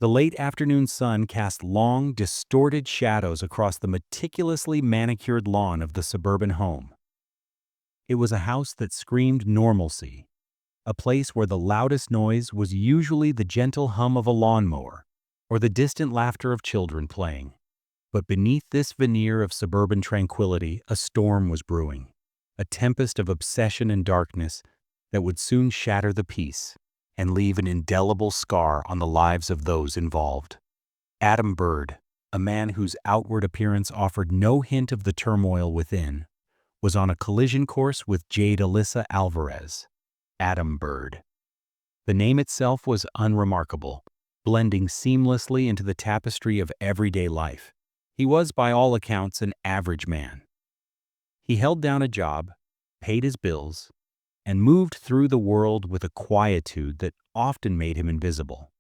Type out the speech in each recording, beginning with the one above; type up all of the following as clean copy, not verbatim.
The late afternoon sun cast long, distorted shadows across the meticulously manicured lawn of the suburban home. It was a house that screamed normalcy, a place where the loudest noise was usually the gentle hum of a lawnmower or the distant laughter of children playing. But beneath this veneer of suburban tranquility, a storm was brewing, a tempest of obsession and darkness that would soon shatter the peace and leave an indelible scar on the lives of those involved. Adam Bird, a man whose outward appearance offered no hint of the turmoil within, was on a collision course with Jade Alyssa Alvarez. Adam Bird. The name itself was unremarkable, blending seamlessly into the tapestry of everyday life. He was, by all accounts, an average man. He held down a job, paid his bills, and moved through the world with a quietude that often made him invisible.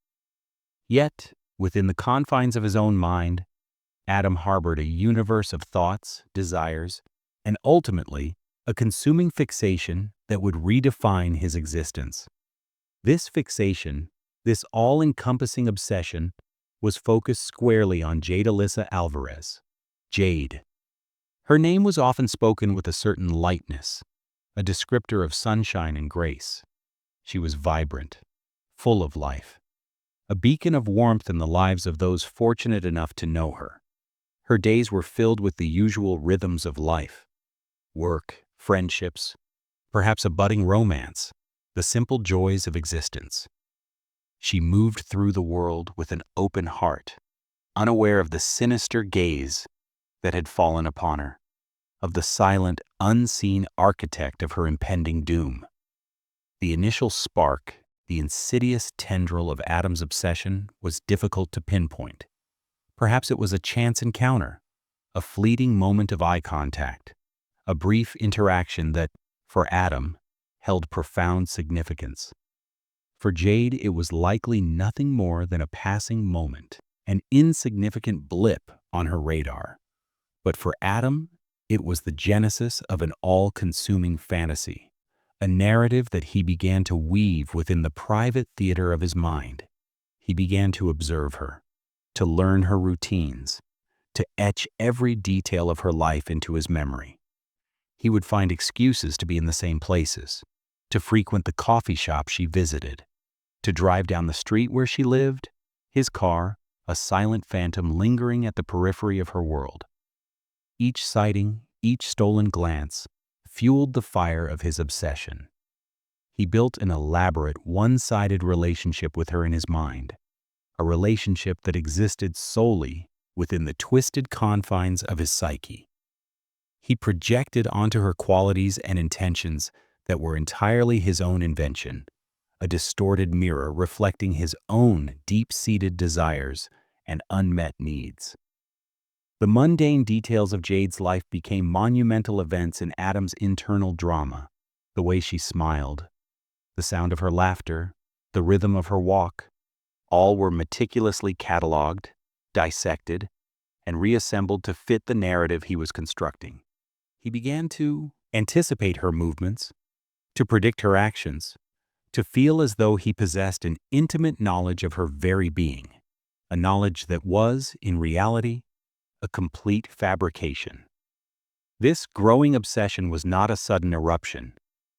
Yet, within the confines of his own mind, Adam harbored a universe of thoughts, desires, and ultimately, a consuming fixation that would redefine his existence. This fixation, this all-encompassing obsession, was focused squarely on Jade Alyssa Alvarez. Jade. Her name was often spoken with a certain lightness, a descriptor of sunshine and grace. She was vibrant, full of life, a beacon of warmth in the lives of those fortunate enough to know her. Her days were filled with the usual rhythms of life: work, friendships, perhaps a budding romance, the simple joys of existence. She moved through the world with an open heart, unaware of the sinister gaze that had fallen upon her, of the silent, unseen architect of her impending doom. The initial spark, the insidious tendril of Adam's obsession, was difficult to pinpoint. Perhaps it was a chance encounter, a fleeting moment of eye contact, a brief interaction that, for Adam, held profound significance. For Jade, it was likely nothing more than a passing moment, an insignificant blip on her radar. But for Adam, it was the genesis of an all-consuming fantasy, a narrative that he began to weave within the private theater of his mind. He began to observe her, to learn her routines, to etch every detail of her life into his memory. He would find excuses to be in the same places, to frequent the coffee shop she visited, to drive down the street where she lived, his car, a silent phantom lingering at the periphery of her world. Each sighting, each stolen glance, fueled the fire of his obsession. He built an elaborate, one-sided relationship with her in his mind, a relationship that existed solely within the twisted confines of his psyche. He projected onto her qualities and intentions that were entirely his own invention, a distorted mirror reflecting his own deep-seated desires and unmet needs. The mundane details of Jade's life became monumental events in Adam's internal drama: the way she smiled, the sound of her laughter, the rhythm of her walk. All were meticulously catalogued, dissected, and reassembled to fit the narrative he was constructing. He began to anticipate her movements, to predict her actions, to feel as though he possessed an intimate knowledge of her very being, a knowledge that was, in reality, a complete fabrication. This growing obsession was not a sudden eruption.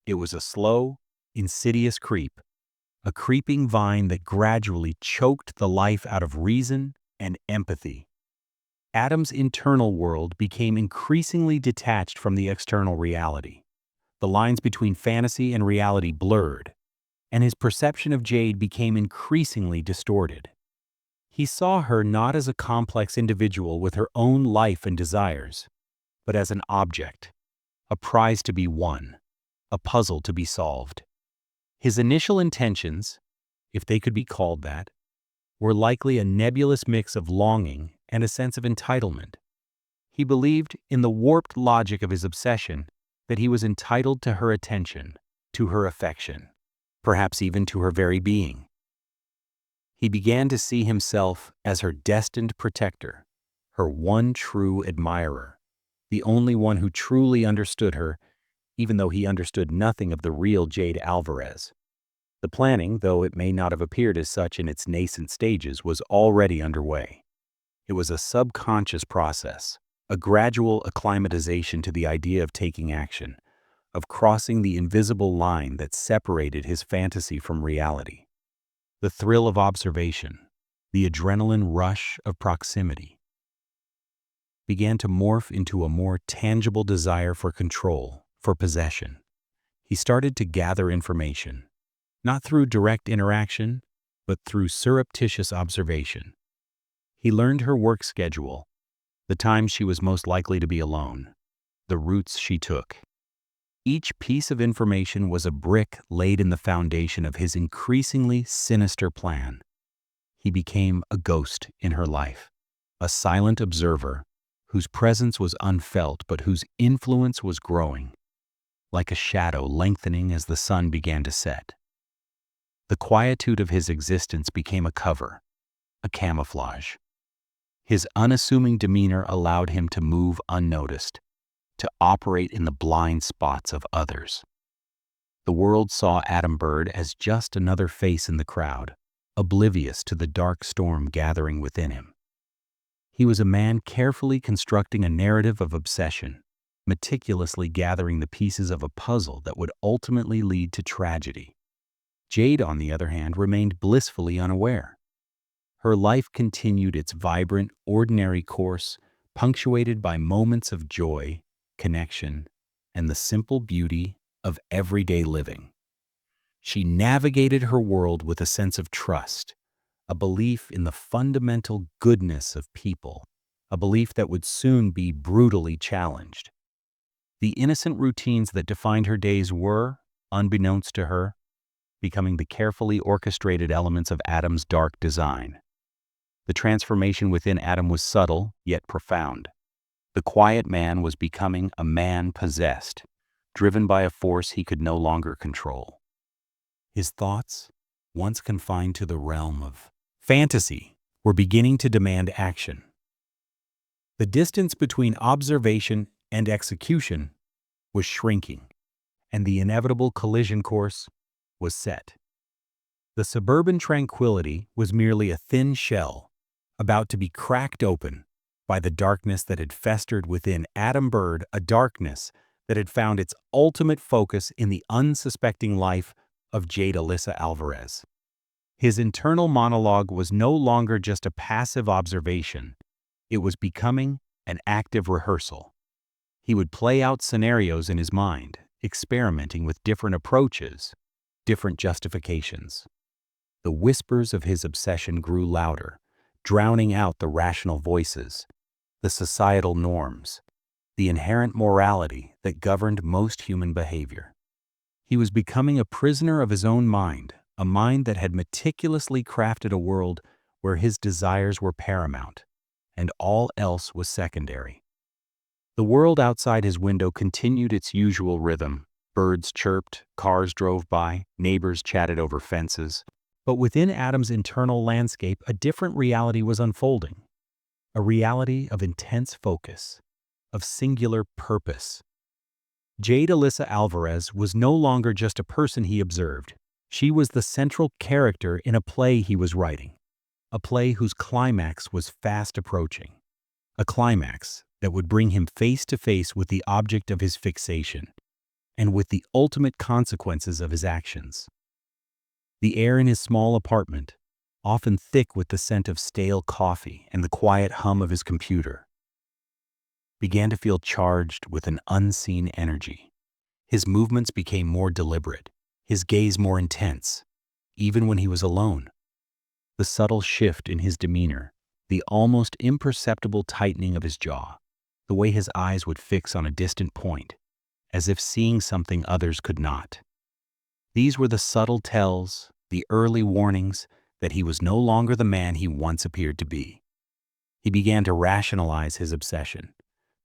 It was a slow, insidious creep, a creeping vine that gradually choked the life out of reason and empathy. Adam's internal world became increasingly detached from the external reality. The lines between fantasy and reality blurred, and his perception of Jade became increasingly distorted. He saw her not as a complex individual with her own life and desires, but as an object, a prize to be won, a puzzle to be solved. His initial intentions, if they could be called that, were likely a nebulous mix of longing and a sense of entitlement. He believed, in the warped logic of his obsession, that he was entitled to her attention, to her affection, perhaps even to her very being. He began to see himself as her destined protector, her one true admirer, the only one who truly understood her, even though he understood nothing of the real Jade Alvarez. The planning, though it may not have appeared as such in its nascent stages, was already underway. It was a subconscious process, a gradual acclimatization to the idea of taking action, of crossing the invisible line that separated his fantasy from reality. The thrill of observation, the adrenaline rush of proximity, began to morph into a more tangible desire for control, for possession. He started to gather information, not through direct interaction, but through surreptitious observation. He learned her work schedule, the times she was most likely to be alone, the routes she took. Each piece of information was a brick laid in the foundation of his increasingly sinister plan. He became a ghost in her life, a silent observer whose presence was unfelt but whose influence was growing, like a shadow lengthening as the sun began to set. The quietude of his existence became a cover, a camouflage. His unassuming demeanor allowed him to move unnoticed, to operate in the blind spots of others. The world saw Adam Bird as just another face in the crowd, oblivious to the dark storm gathering within him. He was a man carefully constructing a narrative of obsession, meticulously gathering the pieces of a puzzle that would ultimately lead to tragedy. Jade, on the other hand, remained blissfully unaware. Her life continued its vibrant, ordinary course, punctuated by moments of joy, connection, and the simple beauty of everyday living. She navigated her world with a sense of trust, a belief in the fundamental goodness of people, a belief that would soon be brutally challenged. The innocent routines that defined her days were, unbeknownst to her, becoming the carefully orchestrated elements of Adam's dark design. The transformation within Adam was subtle, yet profound. The quiet man was becoming a man possessed, driven by a force he could no longer control. His thoughts, once confined to the realm of fantasy, were beginning to demand action. The distance between observation and execution was shrinking, and the inevitable collision course was set. The suburban tranquility was merely a thin shell, about to be cracked open by the darkness that had festered within Adam Bird, a darkness that had found its ultimate focus in the unsuspecting life of Jade Alyssa Alvarez. His internal monologue was no longer just a passive observation. It was becoming an active rehearsal. He would play out scenarios in his mind, experimenting with different approaches, different justifications. The whispers of his obsession grew louder, drowning out the rational voices, the societal norms, the inherent morality that governed most human behavior. He was becoming a prisoner of his own mind, a mind that had meticulously crafted a world where his desires were paramount, and all else was secondary. The world outside his window continued its usual rhythm. Birds chirped, cars drove by, neighbors chatted over fences. But within Adam's internal landscape, a different reality was unfolding. A reality of intense focus, of singular purpose. Jade Alyssa Alvarez was no longer just a person he observed. She was the central character in a play he was writing, a play whose climax was fast approaching, a climax that would bring him face to face with the object of his fixation and with the ultimate consequences of his actions. The air in his small apartment, often thick with the scent of stale coffee and the quiet hum of his computer, began to feel charged with an unseen energy. His movements became more deliberate, his gaze more intense, even when he was alone. The subtle shift in his demeanor, the almost imperceptible tightening of his jaw, the way his eyes would fix on a distant point, as if seeing something others could not. These were the subtle tells, the early warnings that he was no longer the man he once appeared to be. He began to rationalize his obsession,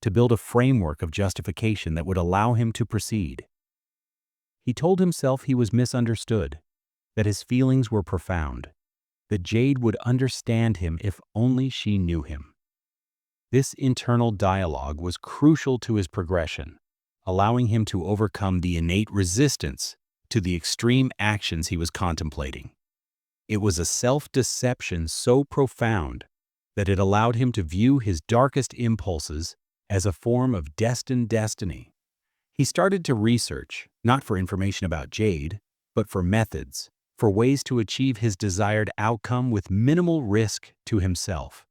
to build a framework of justification that would allow him to proceed. He told himself he was misunderstood, that his feelings were profound, that Jade would understand him if only she knew him. This internal dialogue was crucial to his progression, allowing him to overcome the innate resistance to the extreme actions he was contemplating. It was a self-deception so profound that it allowed him to view his darkest impulses as a form of destined destiny. He started to research, not for information about Jade, but for methods, for ways to achieve his desired outcome with minimal risk to himself.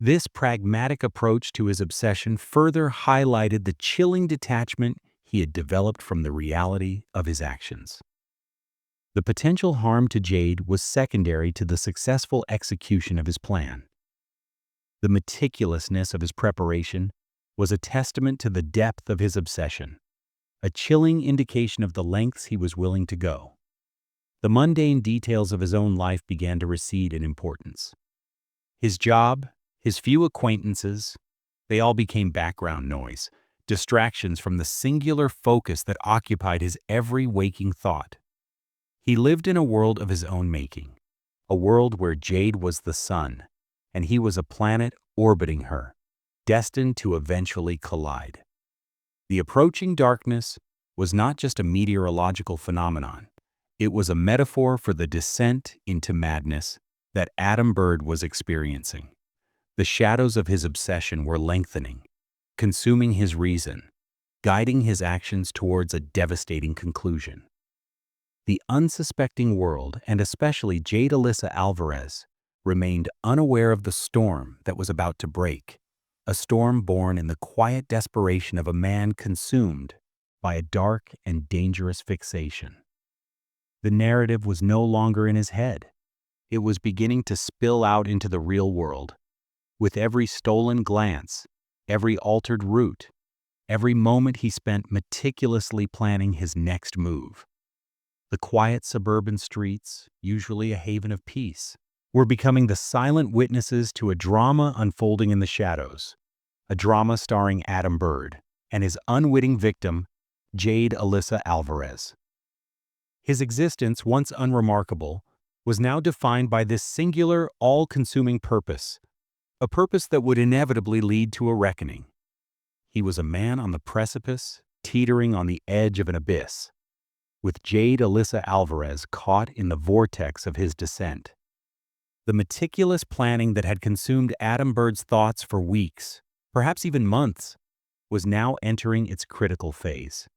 This pragmatic approach to his obsession further highlighted the chilling detachment he had developed from the reality of his actions. The potential harm to Jade was secondary to the successful execution of his plan. The meticulousness of his preparation was a testament to the depth of his obsession, a chilling indication of the lengths he was willing to go. The mundane details of his own life began to recede in importance. His job, his few acquaintances, they all became background noise, distractions from the singular focus that occupied his every waking thought. He lived in a world of his own making, a world where Jade was the sun, and he was a planet orbiting her, destined to eventually collide. The approaching darkness was not just a meteorological phenomenon. It was a metaphor for the descent into madness that Adam Bird was experiencing. The shadows of his obsession were lengthening, consuming his reason, guiding his actions towards a devastating conclusion. The unsuspecting world, and especially Jade Alyssa Alvarez, remained unaware of the storm that was about to break, a storm born in the quiet desperation of a man consumed by a dark and dangerous fixation. The narrative was no longer in his head. It was beginning to spill out into the real world. With every stolen glance, every altered route, every moment he spent meticulously planning his next move. The quiet suburban streets, usually a haven of peace, were becoming the silent witnesses to a drama unfolding in the shadows, a drama starring Adam Bird and his unwitting victim, Jade Alyssa Alvarez. His existence, once unremarkable, was now defined by this singular, all-consuming purpose, a purpose that would inevitably lead to a reckoning. He was a man on the precipice, teetering on the edge of an abyss, with Jade Alyssa Alvarez caught in the vortex of his descent. The meticulous planning that had consumed Adam Bird's thoughts for weeks, perhaps even months, was now entering its critical phase.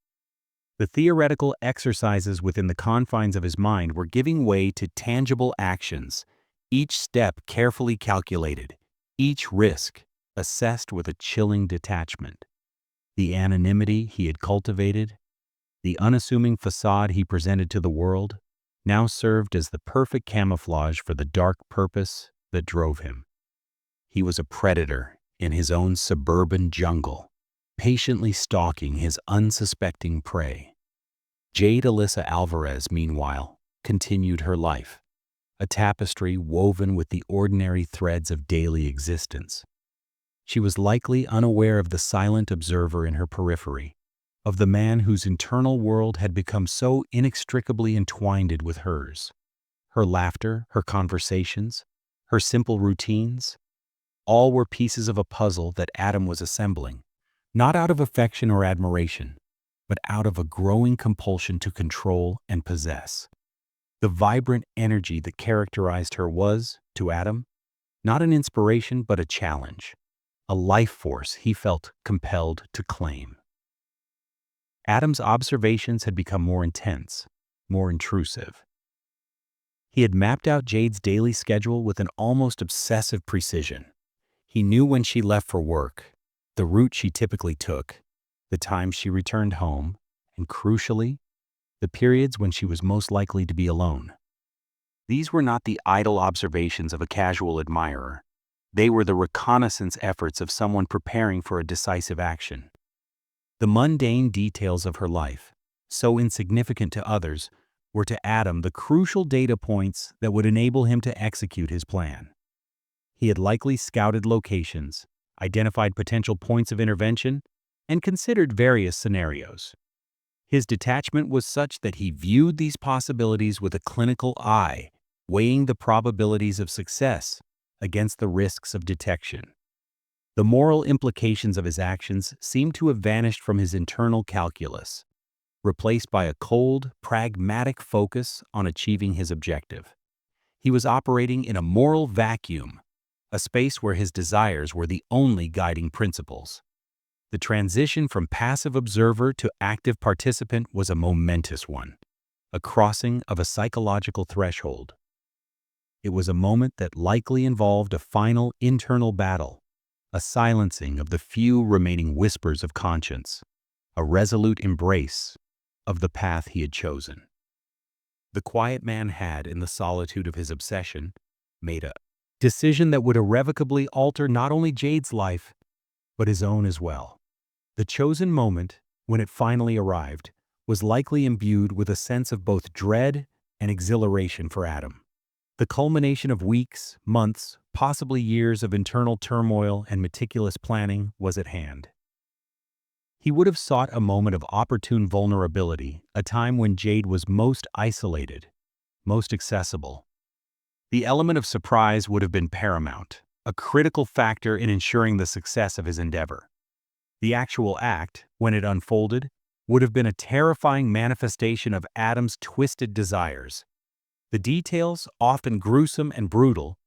The theoretical exercises within the confines of his mind were giving way to tangible actions, each step carefully calculated, each risk assessed with a chilling detachment. The anonymity he had cultivated, the unassuming facade he presented to the world, now served as the perfect camouflage for the dark purpose that drove him. He was a predator in his own suburban jungle, patiently stalking his unsuspecting prey. Jade Alyssa Alvarez, meanwhile, continued her life, a tapestry woven with the ordinary threads of daily existence. She was likely unaware of the silent observer in her periphery, of the man whose internal world had become so inextricably entwined with hers. Her laughter, her conversations, her simple routines, all were pieces of a puzzle that Adam was assembling, not out of affection or admiration, but out of a growing compulsion to control and possess. The vibrant energy that characterized her was, to Adam, not an inspiration but a challenge, a life force he felt compelled to claim. Adam's observations had become more intense, more intrusive. He had mapped out Jade's daily schedule with an almost obsessive precision. He knew when she left for work, the route she typically took, the time she returned home, and crucially, the periods when she was most likely to be alone. These were not the idle observations of a casual admirer. They were the reconnaissance efforts of someone preparing for a decisive action. The mundane details of her life, so insignificant to others, were to Adam the crucial data points that would enable him to execute his plan. He had likely scouted locations, identified potential points of intervention, and considered various scenarios. His detachment was such that he viewed these possibilities with a clinical eye, weighing the probabilities of success against the risks of detection. The moral implications of his actions seemed to have vanished from his internal calculus. replaced by a cold, pragmatic focus on achieving his objective. He was operating in a moral vacuum, a space where his desires were the only guiding principles. The transition from passive observer to active participant was a momentous one, a crossing of a psychological threshold. It was a moment that likely involved a final internal battle, a silencing of the few remaining whispers of conscience, a resolute embrace of the path he had chosen. The quiet man had, in the solitude of his obsession, made a decision that would irrevocably alter not only Jade's life, but his own as well. The chosen moment, when it finally arrived, was likely imbued with a sense of both dread and exhilaration for Adam. The culmination of weeks, months, possibly years of internal turmoil and meticulous planning was at hand. He would have sought a moment of opportune vulnerability, a time when Jade was most isolated, most accessible. The element of surprise would have been paramount, a critical factor in ensuring the success of his endeavor. The actual act, when it unfolded, would have been a terrifying manifestation of Adam's twisted desires. The details, often gruesome and brutal,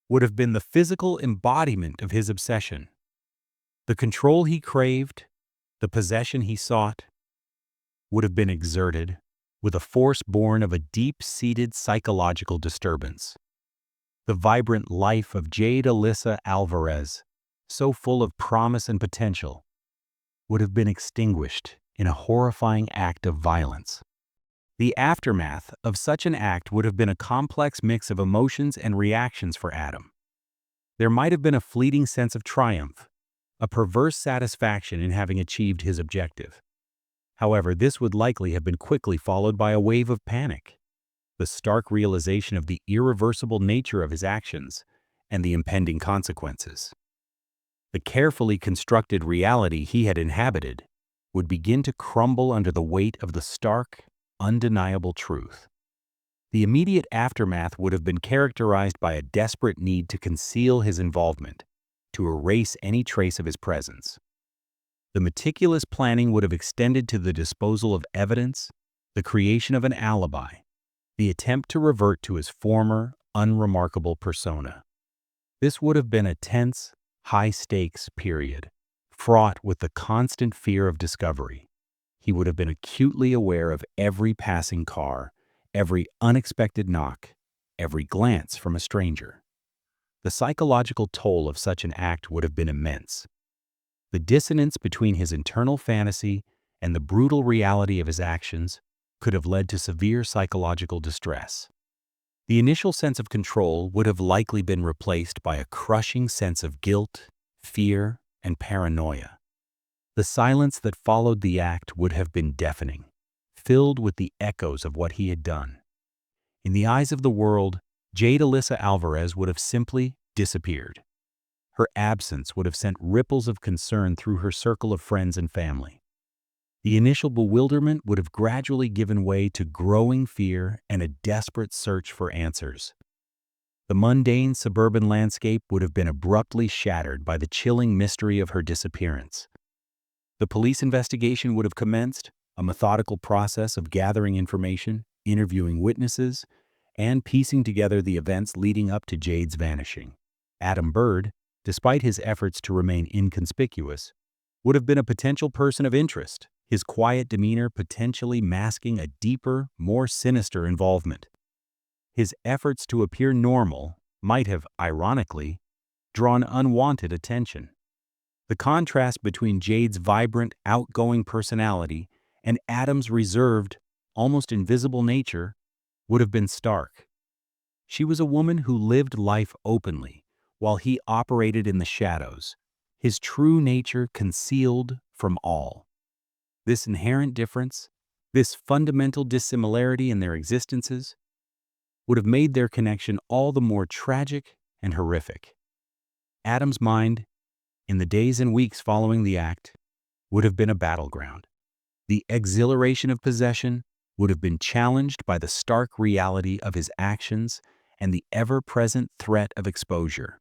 would have been the physical embodiment of his obsession. The control he craved, the possession he sought, would have been exerted with a force born of a deep-seated psychological disturbance. The vibrant life of Jade Alyssa Alvarez, so full of promise and potential, would have been extinguished in a horrifying act of violence. The aftermath of such an act would have been a complex mix of emotions and reactions for Adam. There might have been a fleeting sense of triumph, a perverse satisfaction in having achieved his objective. However, this would likely have been quickly followed by a wave of panic, the stark realization of the irreversible nature of his actions and the impending consequences. The carefully constructed reality he had inhabited would begin to crumble under the weight of the stark, undeniable truth. The immediate aftermath would have been characterized by a desperate need to conceal his involvement, to erase any trace of his presence. The meticulous planning would have extended to the disposal of evidence, the creation of an alibi, the attempt to revert to his former, unremarkable persona. This would have been a tense, high-stakes period, fraught with the constant fear of discovery. He would have been acutely aware of every passing car, every unexpected knock, every glance from a stranger. The psychological toll of such an act would have been immense. The dissonance between his internal fantasy and the brutal reality of his actions could have led to severe psychological distress. The initial sense of control would have likely been replaced by a crushing sense of guilt, fear, and paranoia. The silence that followed the act would have been deafening, filled with the echoes of what he had done. In the eyes of the world, Jade Alyssa Alvarez would have simply disappeared. Her absence would have sent ripples of concern through her circle of friends and family. The initial bewilderment would have gradually given way to growing fear and a desperate search for answers. The mundane suburban landscape would have been abruptly shattered by the chilling mystery of her disappearance. The police investigation would have commenced, a methodical process of gathering information, interviewing witnesses, and piecing together the events leading up to Jade's vanishing. Adam Bird, despite his efforts to remain inconspicuous, would have been a potential person of interest, his quiet demeanor potentially masking a deeper, more sinister involvement. His efforts to appear normal might have, ironically, drawn unwanted attention. The contrast between Jade's vibrant, outgoing personality and Adam's reserved, almost invisible nature would have been stark. She was a woman who lived life openly, while he operated in the shadows, his true nature concealed from all. This inherent difference, this fundamental dissimilarity in their existences, would have made their connection all the more tragic and horrific. Adam's mind, in the days and weeks following the act, would have been a battleground. The exhilaration of possession would have been challenged by the stark reality of his actions and the ever-present threat of exposure.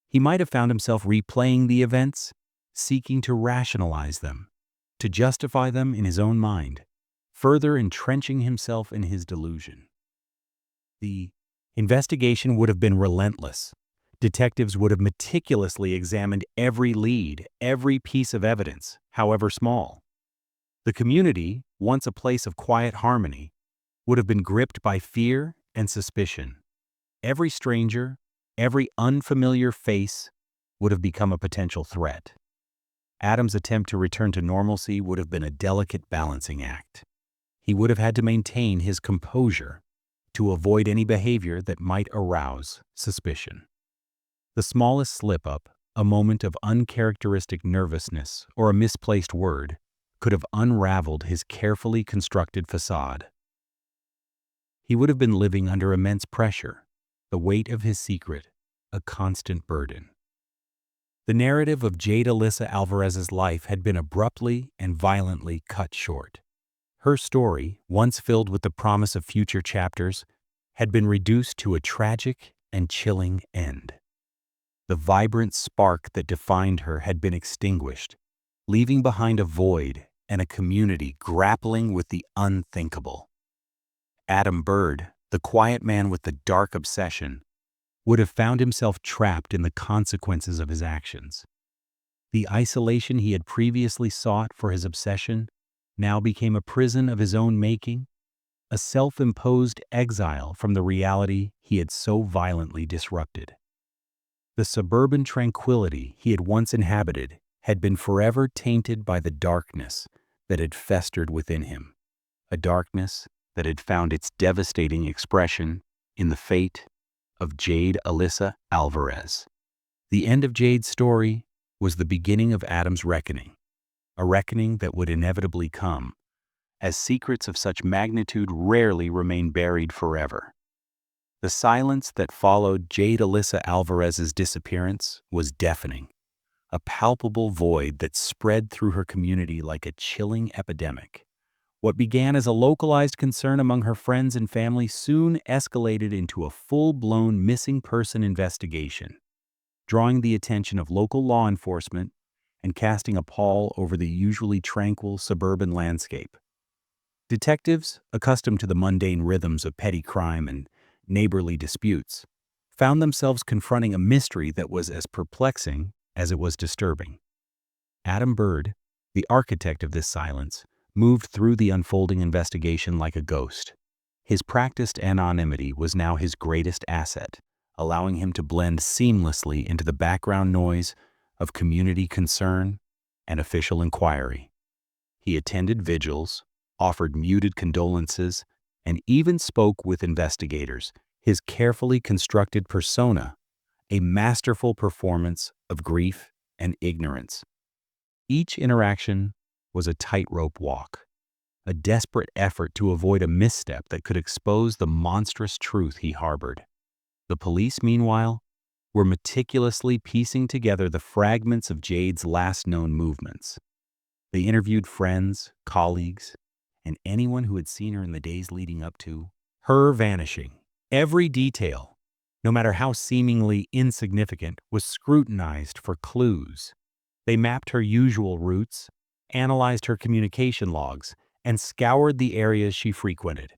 He might have found himself replaying the events, seeking to rationalize them, to justify them in his own mind. further entrenching himself in his delusion. The investigation would have been relentless. Detectives would have meticulously examined every lead, every piece of evidence, however small. The community, once a place of quiet harmony, would have been gripped by fear and suspicion. Every stranger, every unfamiliar face would have become a potential threat. Adam's attempt to return to normalcy would have been a delicate balancing act. He would have had to maintain his composure to avoid any behavior that might arouse suspicion. The smallest slip-up, a moment of uncharacteristic nervousness, or a misplaced word, could have unraveled his carefully constructed facade. He would have been living under immense pressure, the weight of his secret a constant burden. The narrative of Jade Alyssa Alvarez's life had been abruptly and violently cut short. Her story, once filled with the promise of future chapters, had been reduced to a tragic and chilling end. The vibrant spark that defined her had been extinguished, leaving behind a void and a community grappling with the unthinkable. Adam Bird, the quiet man with the dark obsession, would have found himself trapped in the consequences of his actions. The isolation he had previously sought for his obsession now became a prison of his own making, a self-imposed exile from the reality he had so violently disrupted. The suburban tranquility he had once inhabited had been forever tainted by the darkness that had festered within him, a darkness that had found its devastating expression in the fate of Jade Alyssa Alvarez. The end of Jade's story was the beginning of Adam's reckoning, a reckoning that would inevitably come, as secrets of such magnitude rarely remain buried forever. The silence that followed Jade Alyssa Alvarez's disappearance was deafening, a palpable void that spread through her community like a chilling epidemic. What began as a localized concern among her friends and family soon escalated into a full-blown missing person investigation, drawing the attention of local law enforcement and casting a pall over the usually tranquil suburban landscape. Detectives, accustomed to the mundane rhythms of petty crime and neighborly disputes, found themselves confronting a mystery that was as perplexing as it was disturbing. Adam Bird, the architect of this silence, moved through the unfolding investigation like a ghost. His practiced anonymity was now his greatest asset, allowing him to blend seamlessly into the background noise of community concern and official inquiry. He attended vigils, offered muted condolences, and even spoke with investigators, his carefully constructed persona, a masterful performance of grief and ignorance. Each interaction was a tightrope walk, a desperate effort to avoid a misstep that could expose the monstrous truth he harbored. The police, meanwhile, were meticulously piecing together the fragments of Jade's last known movements. They interviewed friends, colleagues, and anyone who had seen her in the days leading up to her vanishing. Every detail, no matter how seemingly insignificant, was scrutinized for clues. They mapped her usual routes, analyzed her communication logs, and scoured the areas she frequented.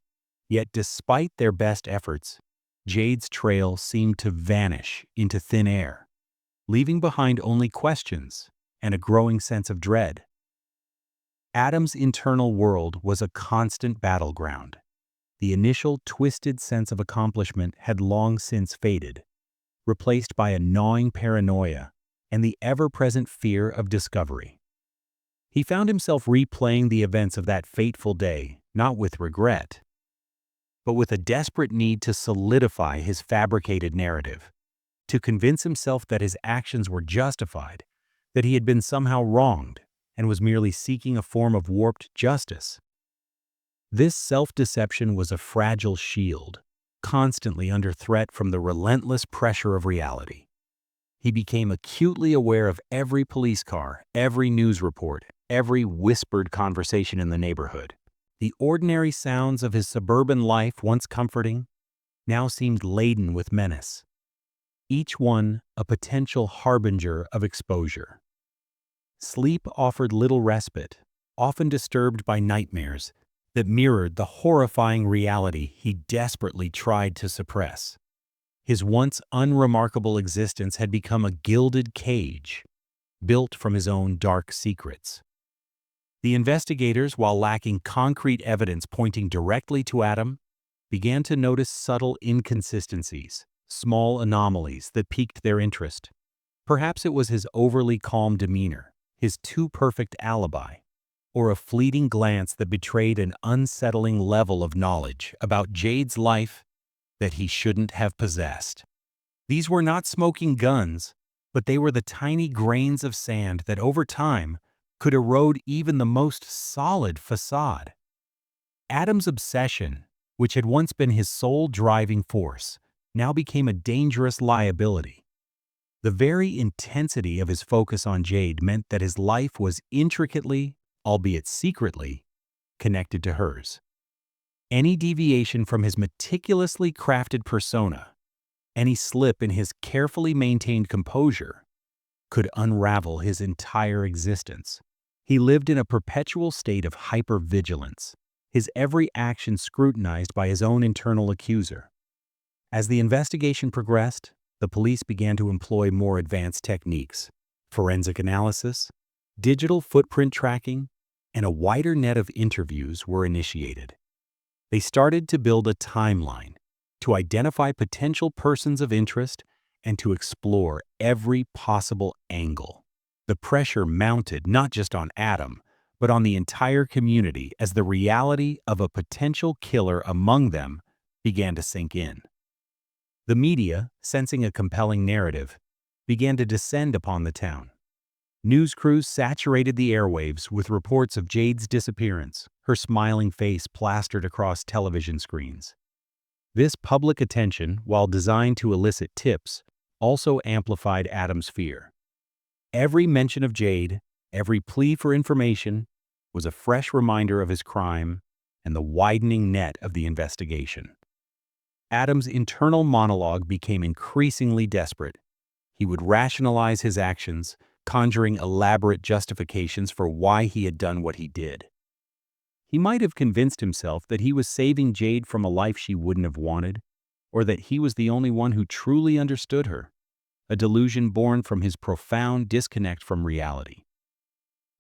Yet despite their best efforts, Jade's trail seemed to vanish into thin air, leaving behind only questions and a growing sense of dread. Adam's internal world was a constant battleground. The initial twisted sense of accomplishment had long since faded, replaced by a gnawing paranoia and the ever-present fear of discovery. He found himself replaying the events of that fateful day, not with regret, but with a desperate need to solidify his fabricated narrative, to convince himself that his actions were justified, that he had been somehow wronged, and was merely seeking a form of warped justice. This self-deception was a fragile shield, constantly under threat from the relentless pressure of reality. He became acutely aware of every police car, every news report, every whispered conversation in the neighborhood. The ordinary sounds of his suburban life, once comforting, now seemed laden with menace, each one a potential harbinger of exposure. Sleep offered little respite, often disturbed by nightmares that mirrored the horrifying reality he desperately tried to suppress. His once unremarkable existence had become a gilded cage, built from his own dark secrets. The investigators, while lacking concrete evidence pointing directly to Adam, began to notice subtle inconsistencies, small anomalies that piqued their interest. Perhaps it was his overly calm demeanor, his too-perfect alibi, or a fleeting glance that betrayed an unsettling level of knowledge about Jade's life that he shouldn't have possessed. These were not smoking guns, but they were the tiny grains of sand that over time could erode even the most solid facade. Adam's obsession, which had once been his sole driving force, now became a dangerous liability. The very intensity of his focus on Jade meant that his life was intricately, albeit secretly, connected to hers. Any deviation from his meticulously crafted persona, any slip in his carefully maintained composure, could unravel his entire existence. He lived in a perpetual state of hypervigilance, his every action scrutinized by his own internal accuser. As the investigation progressed, the police began to employ more advanced techniques: forensic analysis, digital footprint tracking, and a wider net of interviews were initiated. They started to build a timeline, to identify potential persons of interest, and to explore every possible angle. The pressure mounted not just on Adam, but on the entire community as the reality of a potential killer among them began to sink in. The media, sensing a compelling narrative, began to descend upon the town. News crews saturated the airwaves with reports of Jade's disappearance, her smiling face plastered across television screens. This public attention, while designed to elicit tips, also amplified Adam's fear. Every mention of Jade, every plea for information, was a fresh reminder of his crime and the widening net of the investigation. Adam's internal monologue became increasingly desperate. He would rationalize his actions, conjuring elaborate justifications for why he had done what he did. He might have convinced himself that he was saving Jade from a life she wouldn't have wanted, or that he was the only one who truly understood her, a delusion born from his profound disconnect from reality.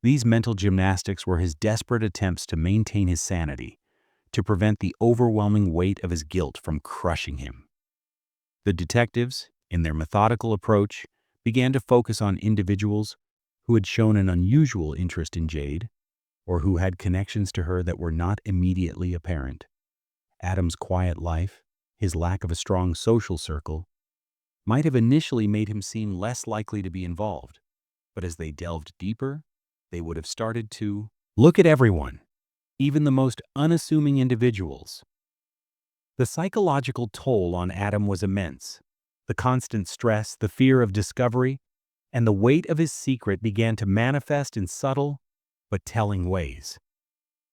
These mental gymnastics were his desperate attempts to maintain his sanity, to prevent the overwhelming weight of his guilt from crushing him. The detectives, in their methodical approach, began to focus on individuals who had shown an unusual interest in Jade, or who had connections to her that were not immediately apparent. Adam's quiet life, his lack of a strong social circle, might have initially made him seem less likely to be involved, but as they delved deeper, they would have started to look at everyone, even the most unassuming individuals. The psychological toll on Adam was immense. The constant stress, the fear of discovery, and the weight of his secret began to manifest in subtle but telling ways.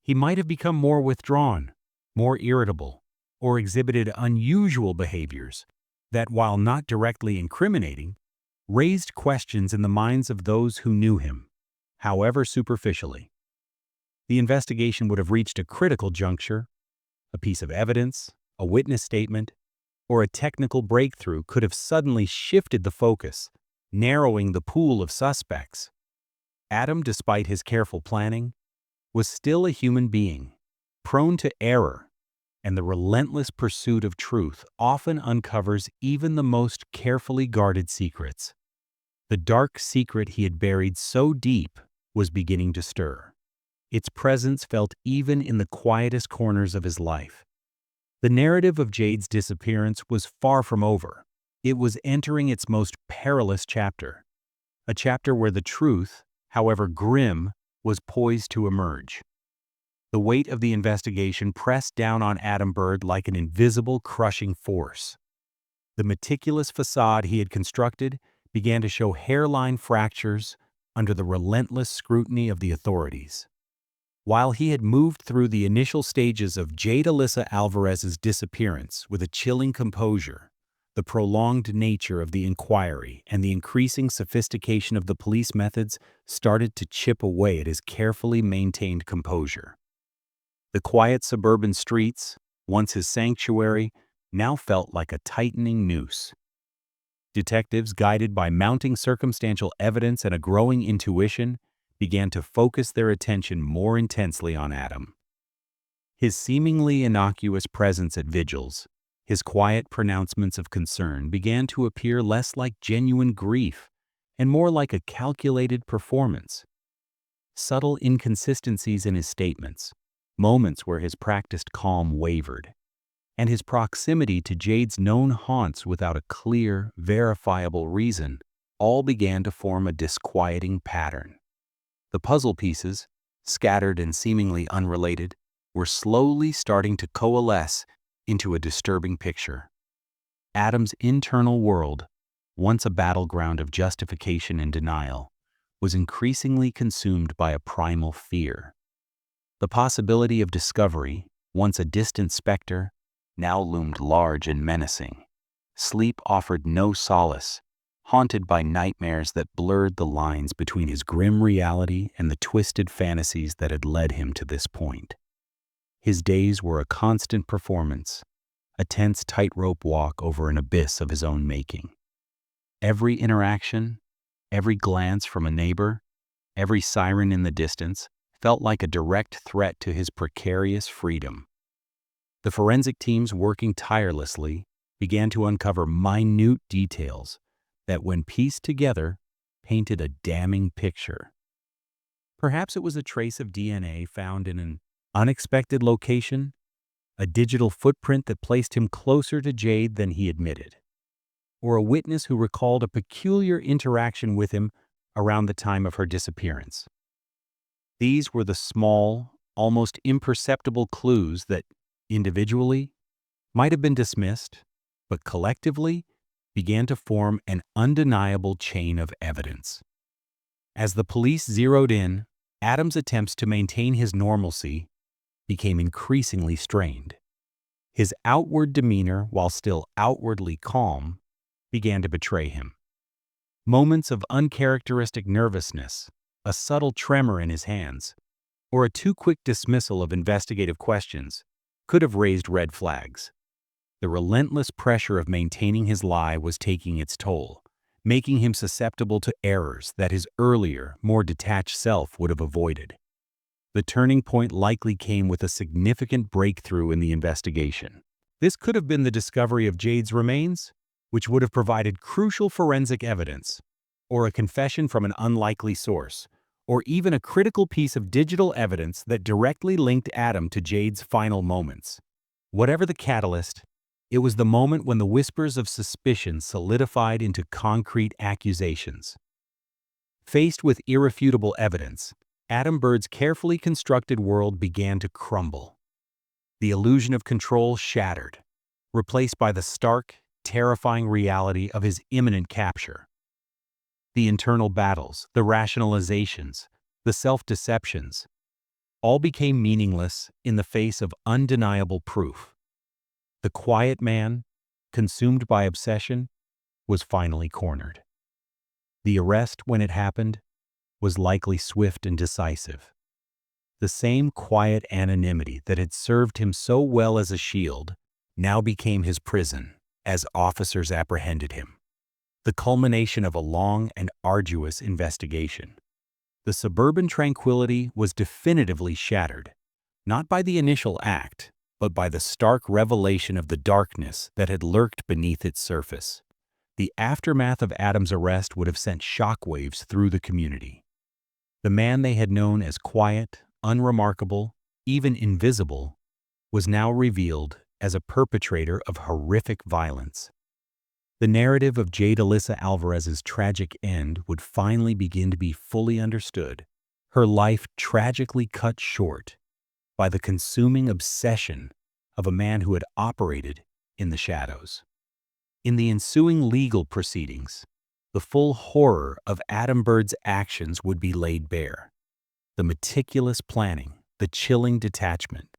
He might have become more withdrawn, more irritable, or exhibited unusual behaviors that, while not directly incriminating, raised questions in the minds of those who knew him, however superficially. The investigation would have reached a critical juncture. A piece of evidence, a witness statement, or a technical breakthrough could have suddenly shifted the focus, narrowing the pool of suspects. Adam, despite his careful planning, was still a human being, prone to error, and the relentless pursuit of truth often uncovers even the most carefully guarded secrets. The dark secret he had buried so deep was beginning to stir. Its presence felt even in the quietest corners of his life. The narrative of Jade's disappearance was far from over. It was entering its most perilous chapter, a chapter where the truth, however grim, was poised to emerge. The weight of the investigation pressed down on Adam Bird like an invisible, crushing force. The meticulous facade he had constructed began to show hairline fractures under the relentless scrutiny of the authorities. While he had moved through the initial stages of Jade Alyssa Alvarez's disappearance with a chilling composure, the prolonged nature of the inquiry and the increasing sophistication of the police methods started to chip away at his carefully maintained composure. The quiet suburban streets, once his sanctuary, now felt like a tightening noose. Detectives, guided by mounting circumstantial evidence and a growing intuition, began to focus their attention more intensely on Adam. His seemingly innocuous presence at vigils, his quiet pronouncements of concern began to appear less like genuine grief and more like a calculated performance. Subtle inconsistencies in his statements, moments where his practiced calm wavered, and his proximity to Jade's known haunts without a clear, verifiable reason, all began to form a disquieting pattern. The puzzle pieces, scattered and seemingly unrelated, were slowly starting to coalesce into a disturbing picture. Adam's internal world, once a battleground of justification and denial, was increasingly consumed by a primal fear. The possibility of discovery, once a distant specter, now loomed large and menacing. Sleep offered no solace, haunted by nightmares that blurred the lines between his grim reality and the twisted fantasies that had led him to this point. His days were a constant performance, a tense tightrope walk over an abyss of his own making. Every interaction, every glance from a neighbor, every siren in the distance felt like a direct threat to his precarious freedom. The forensic teams, working tirelessly, began to uncover minute details that, when pieced together, painted a damning picture. Perhaps it was a trace of DNA found in an unexpected location, a digital footprint that placed him closer to Jade than he admitted, or a witness who recalled a peculiar interaction with him around the time of her disappearance. These were the small, almost imperceptible clues that, individually, might have been dismissed, but collectively began to form an undeniable chain of evidence. As the police zeroed in, Adam's attempts to maintain his normalcy became increasingly strained. His outward demeanor, while still outwardly calm, began to betray him. Moments of uncharacteristic nervousness, a subtle tremor in his hands, or a too quick dismissal of investigative questions could have raised red flags. The relentless pressure of maintaining his lie was taking its toll, making him susceptible to errors that his earlier, more detached self would have avoided. The turning point likely came with a significant breakthrough in the investigation. This could have been the discovery of Jade's remains, which would have provided crucial forensic evidence, or a confession from an unlikely source, or even a critical piece of digital evidence that directly linked Adam to Jade's final moments. Whatever the catalyst, it was the moment when the whispers of suspicion solidified into concrete accusations. Faced with irrefutable evidence, Adam Bird's carefully constructed world began to crumble. The illusion of control shattered, replaced by the stark, terrifying reality of his imminent capture. The internal battles, the rationalizations, the self-deceptions, all became meaningless in the face of undeniable proof. The quiet man, consumed by obsession, was finally cornered. The arrest, when it happened, was likely swift and decisive. The same quiet anonymity that had served him so well as a shield now became his prison as officers apprehended him. The culmination of a long and arduous investigation. The suburban tranquility was definitively shattered, not by the initial act, but by the stark revelation of the darkness that had lurked beneath its surface. The aftermath of Adam's arrest would have sent shockwaves through the community. The man they had known as quiet, unremarkable, even invisible, was now revealed as a perpetrator of horrific violence. The narrative of Jade Alyssa Alvarez's tragic end would finally begin to be fully understood, her life tragically cut short by the consuming obsession of a man who had operated in the shadows. In the ensuing legal proceedings, the full horror of Adam Bird's actions would be laid bare. The meticulous planning, the chilling detachment,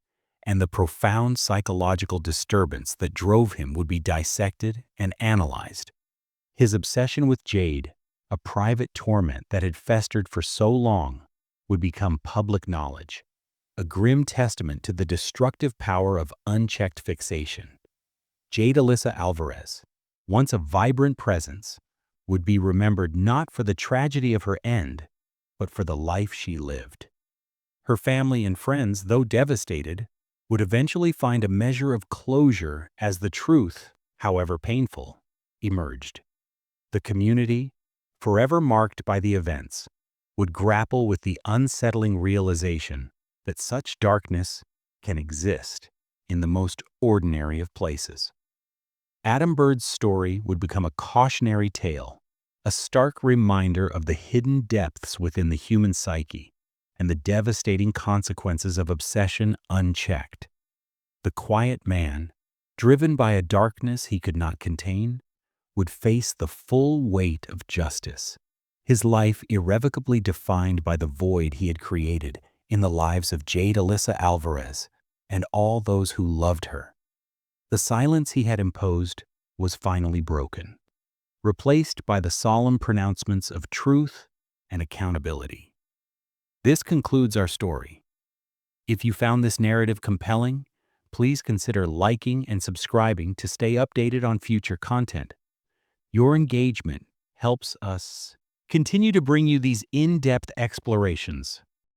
and the profound psychological disturbance that drove him would be dissected and analyzed. His obsession with Jade, a private torment that had festered for so long, would become public knowledge. a grim testament to the destructive power of unchecked fixation. Jade Alyssa Alvarez, once a vibrant presence, would be remembered not for the tragedy of her end, but for the life she lived. Her family and friends, though devastated, would eventually find a measure of closure as the truth, however painful, emerged. The community, forever marked by the events, would grapple with the unsettling realization that such darkness can exist in the most ordinary of places. Adam Bird's story would become a cautionary tale, a stark reminder of the hidden depths within the human psyche and the devastating consequences of obsession unchecked. The quiet man, driven by a darkness he could not contain, would face the full weight of justice, his life irrevocably defined by the void he had created in the lives of Jade Alyssa Alvarez and all those who loved her. The silence he had imposed was finally broken, replaced by the solemn pronouncements of truth and accountability. This concludes our story. If you found this narrative compelling, please consider liking and subscribing to stay updated on future content. Your engagement helps us continue to bring you these in-depth explorations